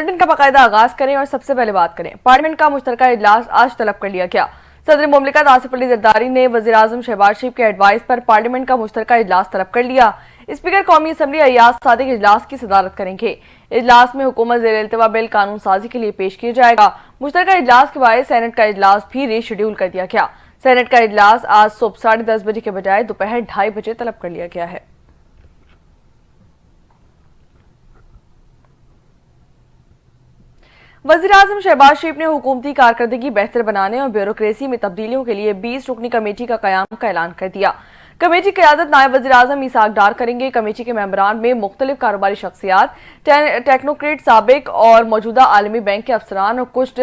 Bulletin का बाकायदा आगाज करें और सबसे पहले बात करें। पार्लियामेंट का मुश्तरका इजलास आज तलब कर लिया गया। सदर मुमलिकत आसिफ अली जरदारी ने वज़ीर आज़म शहबाज शरीफ के एडवाइस पर पार्लियामेंट का मुश्तरका इजलास तलब कर लिया। स्पीकर कौमी असम्बली अय्याज सादिक इजलास की सदारत करेंगे। इजलास में हुकूमत ज़ेर इल्तिवा बिल कानून साजी के लिए पेश किया जाएगा। मुश्तरका इजलास के बाद सेनेट का इजलास भी रीशेड्यूल कर दिया गया। सेनेट का इजलास आज सुबह 10:30 बजे के बजाय दोपहर 2:30 बजे तलब कर लिया गया है। वज़ीर आज़म शहबाज शरीफ ने हुकूमती कारकर्दगी बेहतर बनाने और ब्यूरोक्रेसी में तब्दीलियों के लिए 20 रुकनी कमेटी का क़याम का ऐलान कर दिया। कमेटी की क़यादत नायब वज़ीर आज़म ईसाक डार करेंगे। कमेटी के मेंबरान में मुख्तलिफ कारोबारी शख्सियात, टेक्नोक्रेट, साबिक और मौजूदा आलमी बैंक के अफसरान और कुछ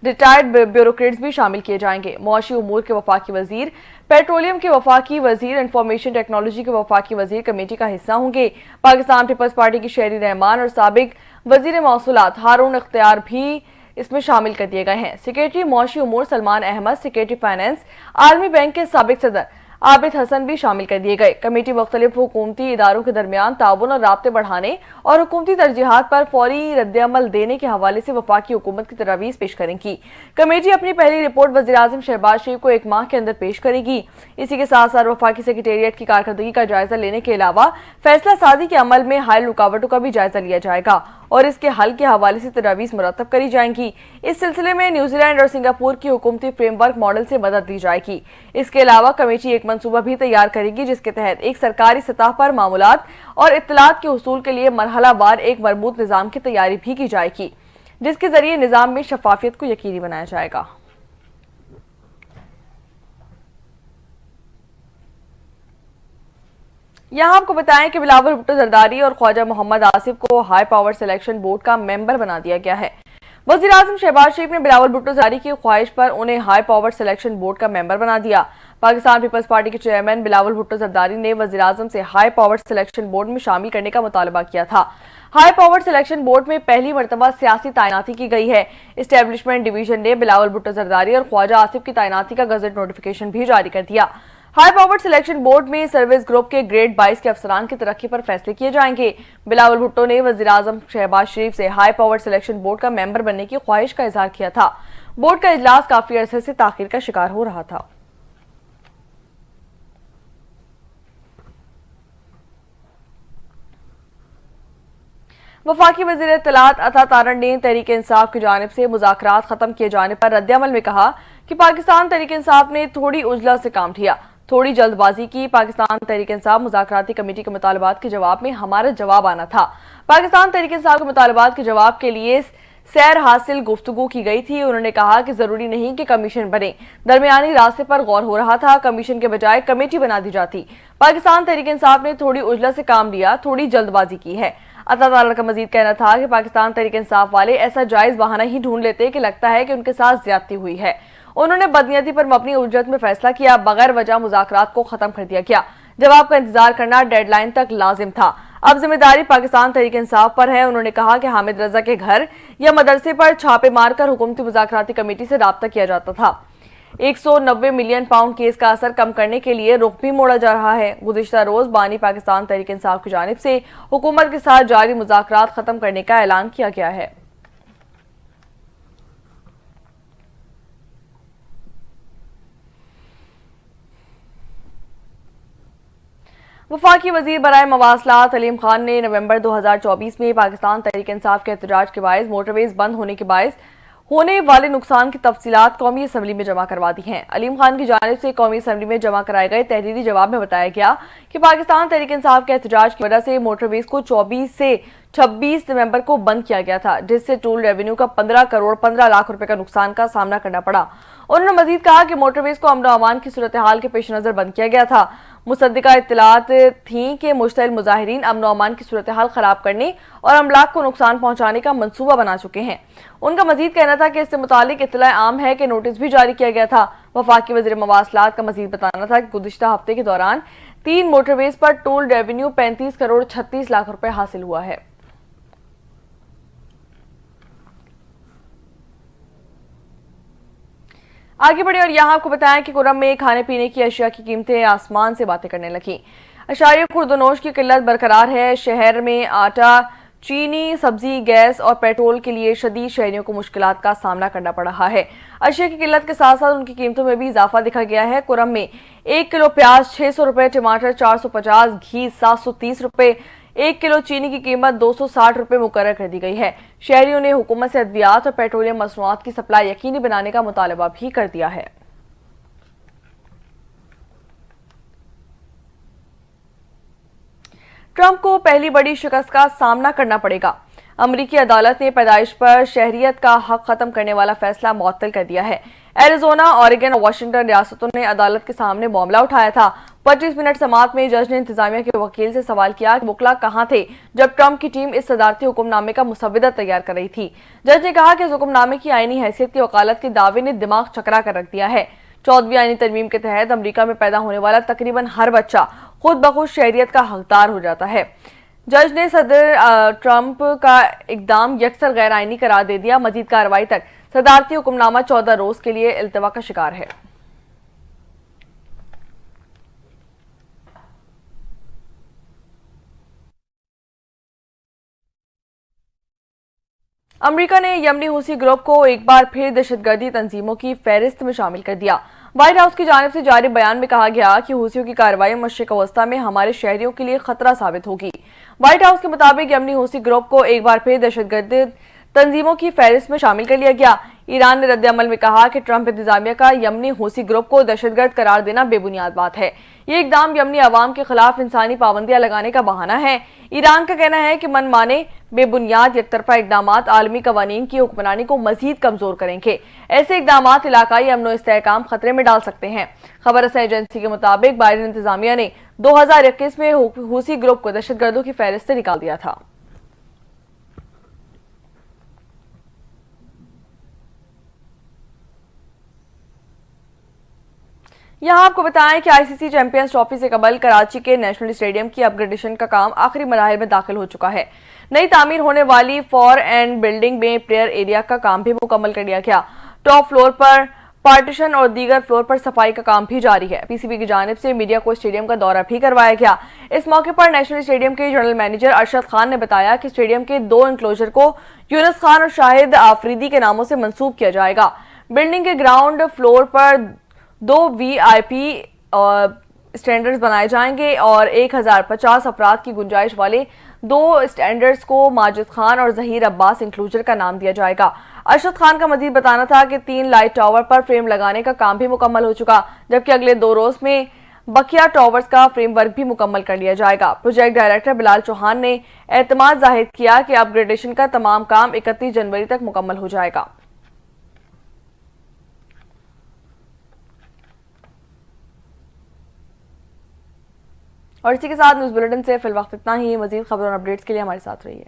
रिटायर्ड ब्यूरोक्रेट्स भी शामिल किए जाएंगे। मुआशी उमूर के वफाकी वजीर, पेट्रोलियम के वफाकी वजीर, इंफॉर्मेशन टेक्नोलॉजी के वफाकी वजीर कमेटी का हिस्सा होंगे। पाकिस्तान पीपल्स पार्टी की शहरी रहमान और साबिक वजीर मौसूलात हारून इख्तियार भी इसमें शामिल कर दिए गए हैं। सेक्रेटरी मुआशी उमूर सलमान अहमद, सेक्रेटरी फाइनेंस आलमी बैंक के साबिक सदर आबिद हसन भी शामिल कर दिए गए। कमेटी मुख्तलिफ हुकूमती इदारों के दरमियान ताउन और राब्ते बढ़ाने और हुकूमती तरजीहात पर फौरी रद्द-ए-अमल देने के हवाले से वफाकी हुकूमत की तजावीज़ पेश करेंगी। कमेटी अपनी पहली रिपोर्ट वज़ीर आज़म शहबाज शरीफ को 1 माह के अंदर पेश करेगी। इसी के साथ साथ वफाकी सेक्रेटेरिएट की कारकर्दगी का जायजा लेने के अलावा फैसला साजी के अमल में हायल रुकावटों का भी जायजा लिया जाएगा और इसके हल के हवाले से तजावीज़ मुरतब करी जाएंगी। इस सिलसिले में न्यूजीलैंड और सिंगापुर की हुकूमती फ्रेमवर्क मॉडल से मदद दी जाएगी। इसके अलावा कमेटी एक मंसूबा भी तैयार करेगी जिसके तहत एक सरकारी सतह पर मामूलात और इत्तलात के हुसूल के लिए मरहलावार एक मरबूत निज़ाम की तैयारी भी की जाएगी, जिसके जरिए निज़ाम में शफाफियत को यकीनी बनाया जाएगा। यहाँ आपको बताएं कि बिलावल भुट्टो जरदारी और ख्वाजा मोहम्मद आसिफ को हाई पावर सिलेक्शन बोर्ड का मेंबर बना दिया गया है। वज़ीर आज़म शहबाज शरीफ ने बिलावल भुट्टो जरदारी की ख्वाहिश पर उन्हें हाई पावर सिलेक्शन बोर्ड का मेंबर बना दिया। पाकिस्तान पीपल्स पार्टी के चेयरमैन बिलावल भुट्टो जरदारी ने वज़ीर आज़म से हाई पावर सिलेक्शन बोर्ड में शामिल करने का मुतालबा किया था। हाई पावर सिलेक्शन बोर्ड में पहली मरतबा सियासी तैनाती की गई है। एस्टेब्लिशमेंट डिवीजन ने बिलावल भुट्टो जरदारी और ख्वाजा आसिफ की तैनाती का गजट नोटिफिकेशन भी जारी कर दिया। हाई पावर सिलेक्शन बोर्ड में सर्विस ग्रुप के ग्रेड 22 के अफसरान की तरक्की पर फैसले किए जाएंगे। बिलावल भुट्टो ने वज़ीर आज़म शहबाज शरीफ से हाई पावर सिलेक्शन बोर्ड का मेंबर बनने की ख्वाहिश का इजहार किया था। बोर्ड का इजलास काफी अरसे से ताखीर का शिकार हो रहा था। वफाकी वज़ीर इत्तलात अता तारण ने तहरीक इंसाफ की जानिब से मुज़ाकरात खत्म किए जाने पर रद्द-ए-अमल में कहा कि पाकिस्तान तहरीक इंसाफ ने थोड़ी उजला से काम किया, थोड़ी जल्दबाजी की। पाकिस्तान तहरीक इंसाफ मुज़ाकराती कमेटी के मुतालबात के जवाब में हमारा जवाब आना था। पाकिस्तान तहरीक इंसाफ के मुतालबात के जवाब के लिए सैर हासिल गुफ्तगू की गई थी। उन्होंने कहा कि जरूरी नहीं कि कमीशन बने, दरमियानी रास्ते पर गौर हो रहा था, कमीशन के बजाय कमेटी बना दी जाती। पाकिस्तान तहरीक इंसाफ ने थोड़ी उजला से काम लिया, थोड़ी जल्दबाजी की है। अता तारण का मजीद कहना था कि पाकिस्तान तहरीक इंसाफ वाले ऐसा जायज बहाना ही ढूंढ लेते कि लगता है कि उनके साथ ज्यादती हुई है। उन्होंने बदनीयती पर मबनी उजरत में फैसला किया, बगैर वजह मुज़ाकरात को खत्म कर दिया गया। जवाब का इंतजार करना डेडलाइन तक लाजिम था। अब जिम्मेदारी पाकिस्तान तहरीक इंसाफ पर है। उन्होंने कहा कि हामिद रजा के घर या मदरसे पर छापे मारकर हुकूमती मुज़ाकराती कमेटी से राब्ता किया जाता था। 190 मिलियन पाउंड केस का असर कम करने के लिए रुख भी मोड़ा जा रहा है। गुज़िश्ता रोज बानी पाकिस्तान तहरीक इंसाफ की जानिब से हुकूमत के साथ जारी मुज़ाकरात खत्म करने का ऐलान किया गया है। वफाकी वजीर बराए मवासलात अलीम खान ने नवंबर 2024 में पाकिस्तान तहरीक इंसाफ के एहतजाज के बायस मोटरवेज बंद होने के बायस होने वाले नुकसान की तफसीलात कौमी असम्बली में जमा करवा दी हैं। अलीम खान की जानिब से कौमी असम्बली में जमा कराए गए तहरीरी जवाब में बताया गया कि पाकिस्तान तहरीक इंसाफ के एहतजाज की वजह से मोटरवेज को 24 से 26 नवंबर को बंद किया गया था, जिससे टोल रेवेन्यू का 15 करोड़ 15 लाख रुपए का नुकसान का सामना करना पड़ा। उन्होंने मजीद कहा कि मोटरवेज को अमन अमान की सूरत हाल के पेश नजर बंद किया गया था। मुसद्दिका इत्तलात थी कि मुश्तइल मुजाहिरीन अमन अमान की सूरत हाल खराब करने और अमलाक को नुकसान पहुंचाने का मंसूबा बना चुके हैं। उनका मजीद कहना था कि इससे मुतालिक इत्तला आम है कि नोटिस भी जारी किया गया था। वफाकी वज़ीर मवासलात का मजीद बताना था कि गुज़िश्ता हफ्ते के दौरान 3 मोटरवेज पर टोल रेवेन्यू 35 करोड़ 36 लाख रुपए हासिल हुआ है। आगे बढ़े और यहाँ आपको बताएं कि कुरम में खाने पीने की अशिया की कीमतें आसमान से बातें करने लगी। अशारिया खुर्दोनोश की किल्लत बरकरार है। शहर में आटा चीनी, सब्जी, गैस और पेट्रोल के लिए शदीद शहरियों को मुश्किलात का सामना करना पड़ रहा है। अशिया की किल्लत के साथ साथ उनकी कीमतों में भी इजाफा देखा गया है। कुरम में 1 किलो प्याज 600 रुपए, टमाटर 450, घी 730 रुपए, 1 किलो चीनी की कीमत 260 रुपए मुकर्रर कर दी गई है। शहरियों ने हुकूमत से अद्वियात और पेट्रोलियम मसनूआत की सप्लाई यकीनी बनाने का मुतालबा भी कर दिया है। ट्रंप को पहली बड़ी शिकस्त का सामना करना पड़ेगा। अमरीकी अदालत ने पैदाइश पर शहरियत का हक खत्म करने वाला फैसला मुअत्तल कर दिया है। एरिजोना, ऑरेगन और वाशिंगटन रियासतों ने अदालत के सामने मामला उठाया था। 25 मिनट समाअत में जज ने इंतजामिया के वकील से सवाल किया कि वकला कहां थे जब ट्रंप की टीम इस सदारती हुक्मनामे का मुसव्वदा तैयार कर रही थी। जज ने कहा कि इस हुक्मनामे की आईनी हैसियत की वकालत के दावे ने दिमाग चकरा कर रख दिया है। 14वीं आईनी तरमीम के तहत अमरीका में पैदा होने वाला तकरीबन हर बच्चा खुद ब खुद शहरियत का हकदार हो जाता है। जज ने सदर ट्रंप का इकदाम यकसर गैर आईनी करार दे दिया। मजीद कार्रवाई तक सदारती हुक्मनामा 14 रोज के लिए इल्तवा का शिकार है। अमेरिका ने यमनी हूसी ग्रुप को एक बार फिर दहशतगर्दी तंजीमों की फहरिस्त में शामिल कर दिया। व्हाइट हाउस की जानिब से जारी बयान में कहा गया कि हूसियों की कार्रवाई मशरिक वस्ता में हमारे शहरियों के लिए खतरा साबित होगी। व्हाइट हाउस के मुताबिक यमनी हूसी ग्रुप को एक बार फिर दहशतगर्दी तंजीमों की फहरिस्त में शामिल कर लिया गया। ईरान ने रद्द-ए-अमल में कहा कि ट्रंप इंतजामिया का यमनी हूसी ग्रुप को दहशतगर्द करार देना बेबुनियाद बात है। ये इकदाम यमनी अवाम के खिलाफ इंसानी पाबंदियां लगाने का बहाना है। ईरान का कहना है कि मनमाने, बेबुनियाद यकतरफा इकदाम आलमी कवानीन की हुक्मरानी को मजीद कमजोर करेंगे। ऐसे इकदाम इलाकाई अमन व इस्तेहकाम खतरे में डाल सकते हैं। खबर रसाई एजेंसी के मुताबिक बाइडेन इंतजामिया ने 2021 में हूसी ग्रुप को दहशतगर्दों की फहरिस्त से निकाल दिया था। यहां आपको बताएं कि आईसीसी चैंपियंस ट्रॉफी से कबल कराची के नेशनल स्टेडियम की अपग्रेडेशन का काम आखिरी मराहिल में दाखिल हो चुका है। नई तामीर होने वाली फॉर एंड बिल्डिंग में प्लेयर एरिया का काम भी मुकम्मल कर लिया गया। टॉप फ्लोर पर पार्टीशन और दीगर फ्लोर पर सफाई का काम भी जारी है। पीसीबी की जानिब से मीडिया को स्टेडियम का दौरा भी करवाया गया। इस मौके पर नेशनल स्टेडियम के जनरल मैनेजर अरशद खान ने बताया कि स्टेडियम के 2 इंक्लोजर को यूनुस खान और शाहिद आफरीदी के नामों से मंसूब किया जाएगा। बिल्डिंग के ग्राउंड फ्लोर पर 2 वीआईपी स्टैंडर्ड्स बनाए जाएंगे और 1050 अफराद की गुंजाइश वाले 2 स्टैंडर्ड्स को माजिद खान और जहीर अब्बास इंक्लूजर का नाम दिया जाएगा। अरशद खान का मजीद बताना था कि 3 लाइट टावर पर फ्रेम लगाने का काम भी मुकम्मल हो चुका, जबकि अगले 2 रोज में बकिया टावर्स का फ्रेमवर्क भी मुकम्मल कर लिया जाएगा। प्रोजेक्ट डायरेक्टर बिलाल चौहान ने एतमाद जाहिर किया कि अपग्रेडेशन का तमाम काम 31 जनवरी तक मुकम्मल हो जाएगा। और इसी के साथ न्यूज़ बुलेटिन से फिल वक्त इतना ही। मजीद खबरों और अपडेट्स के लिए हमारे साथ रहिए।